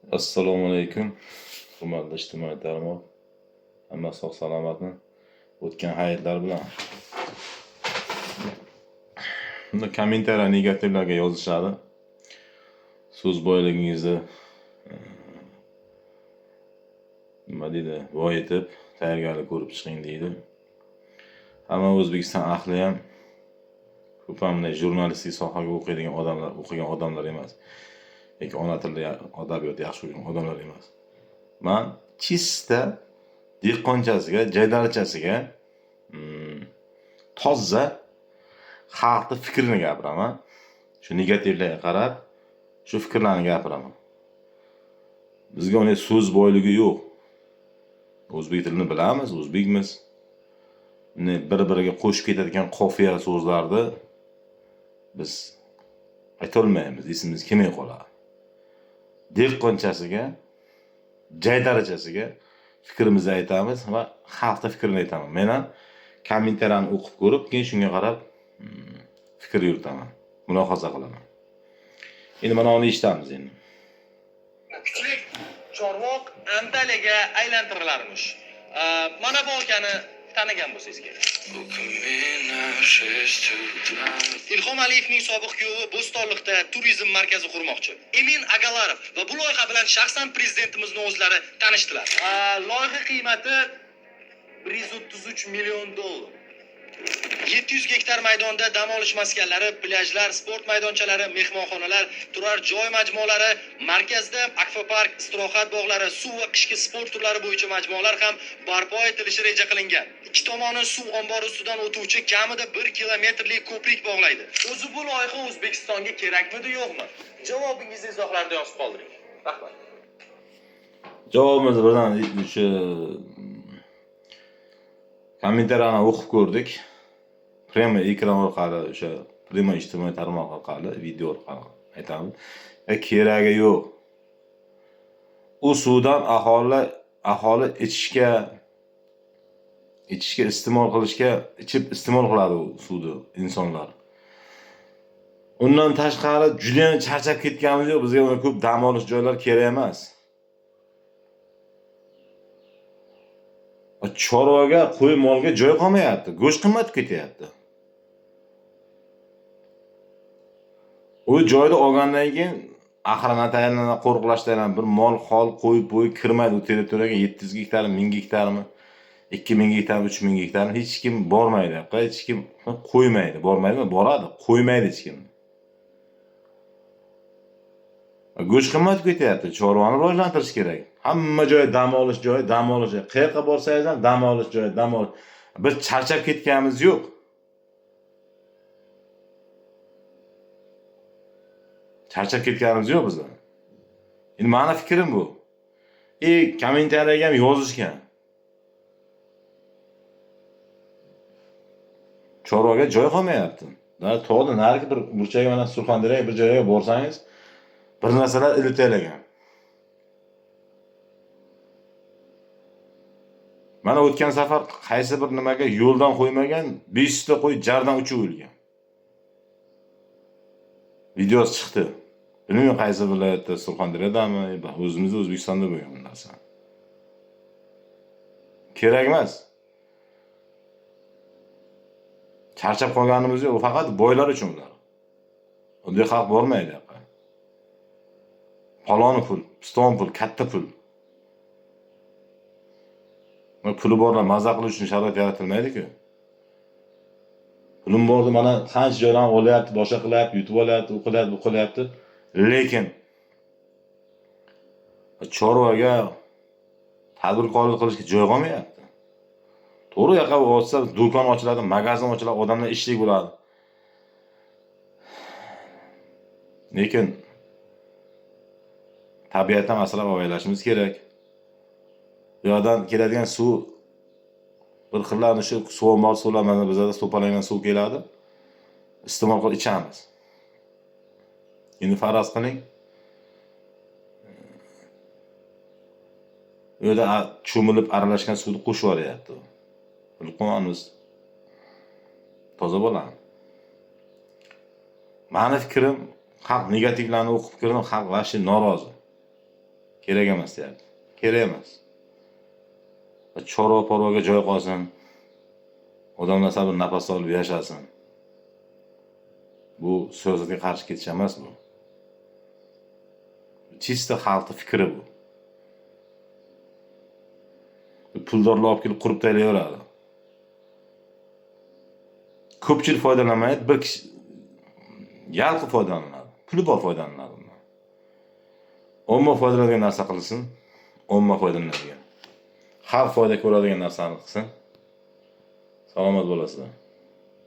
Assalomu alaykum. Hurmatli ijtimoiy tarmoq. Hamma sog' salomatmi? O'tgan hayitlar bilan. Bunda kommentariya negativlarga yozishadi. So'z boyligingizni nima deydi, boyitib, tayyorgarlik ko'rib chiqing deydi. Hamma O'zbekiston ahli ham ko'p ham jurnalistik sohaga o'qigan odamlar emas. Yoki ona tilida adabiyot yaxshi o'qigan odamlar emas. Men chista dehqonchasiga, jaydarchasiga toza xalqni fikrini gapiraman. Shu negativlarga qarab, shu fikrlarni gapiraman. Bizga uni so'z boyligi yo'q. O'zbek tilini bilamiz, o'zbekmiz. Bir-biriga qo'shib ketadigan qofiya so'zlarni biz aytolmaymiz, esimiz kelmay qoladi. Dehqonchasiga, jaydarchasiga fikrimizni aytamiz va xalqning fikrini aytaman. Men ham kommentariyani o'qib ko'rib, keyin shunga qarab fikr yuritaman, mulohaza qilaman. Endi mana uni eshitamiz endi. Kuchli chorvoq Antaliyaga aylantirilarmish. Mana bu akani tanigan bo'lsangiz kerak. Ilhom Aliyevning sobiq kuyovi Bo'stonliqda turizm markazi qurmoqchi. Emin Agalarov va bu loyiha bilan shaxsan prezidentimizning o'zlari tanishdilar. Loyiha qiymati 133 million dollar. 700 gektar maydonda dam olish maskanlari, plyajlar, sport maydonchalari, mehmonxonalar, turar joy majmualari, markazda akvapark, istirohat bog'lari, suv va qishki sport turlari bo'yicha majmualar ham barpo etilishi reja qilingan. Ikki tomoni suv ombori ustidan o'tuvchi kamida 1 kilometrlik ko'prik bog'laydi. O'zi bu loyiha O'zbekistonga kerakmidi, yo'qmi? Javobingizni izohlarda yozib qoldiring. Rahmat. Javobimizni birdan o'sha kommentariyani o'qib ko'rdik. Prema ekran orqali, o'sha prema ijtimoiy tarmoq orqali, video orqali aytamiz. Keragi yo'q. U suvdan aholi ichishga ichib iste'mol qiladi u suvni insonlar. Undan tashqari juda ham charchab ketganimiz yo'q. Bizga ko'p dam olish joylar kerak emas. Chorvaga, qo'y molga joy qolmayapti. Go'sht qimmat ketyapti. U joyda olgandan keyin axranataylarni qo'riqlashdan bir mol hol qo'yib kirmaydi u territoriyaga. 700 gektarmi, 1000 gektarmi, 2000 gektarmi, 3000 gektarmi hech kim bormaydi. Hech kim qo'ymaydi. Bormaydimi? Boradi. Qo'ymaydi hech kim. Go'sht qimmat ketyapti. Chorvani rivojlantirish kerak. Hamma joy dam olish joyi. Qayerga borsangiz ham dam olish joyi. Biz charchab ketganimiz yo'q. Charchab ketganimiz yo'q bizlar. Endi meni fikrim bu. Kommentariyaga ham yozishgan. Chorvaga joy qolmayapti. Tog'da narigi bir burchaga mana Surxondaryoga bir joyga borsangiz, bir narsalar ilitalagan. Mana o'tgan safar qaysi bir nimaga yo'ldan qo'ymagan 500 ta qo'y jardan uchib o'lgan. Videosi chiqdi. Bilmayman qaysi viloyatda, Surxondaryodami, o'zimizda O'zbekistonda bo'lgan bu narsa. Kerak emas. Charchab qolganimiz yo'q, faqat boylar uchun ular. Unday xalq bormaydi. Paloni pul, piston pul, katta pul. Puli borlar maza qilish uchun sharoit yaratilmaydi-ku. Pulim bordi, mana qancha joydan olyapti, boshqa qilyapti, yutib olyapti, u qilyapti, bu qilyapti. Lekin chorvaga tadbirkorlik qilishga joy qolmayapti. To'g'ri, yoqqa olsa do'kon ochiladi, magazin ochiladi, odamlar ishlik bo'ladi. Lekin tabiatdan asrab avaylashimiz kerak. Bu yerdan keladigan suv bir xillarni shu suv ombor suvlardan bizda to'plangan suv keladi. Iste'mol qilib ichamiz. Endi faraz qiling. Bu yerda cho'milib aralashgan suvni qo'shib yuboryapti. Bilib qo'yamiz. Toza bo'ladi. Meni fikrim, xalq negativlarni o'qib ko'rdim, xalq vashi norozi. Kerak emas deyapti. Kerak emas. Chorva parvoga joy qolsin. Odamlar sabr nafas olib yashasin. Bu siyosatga qarshi ketish emas bu. Chista xalqning fikri bu. Puldorlar olib kelib qurib taylayveradi. Ko'pchilik foydalanmaydi, bir kishi yalqi foydalanadi. Puli bor foydalanadi undan. Omma foydalanadigan narsa qilsin, omma foydalanadigan. Xalq foyda ko'radigan narsani qilsin. Salomat bo'lasizlar.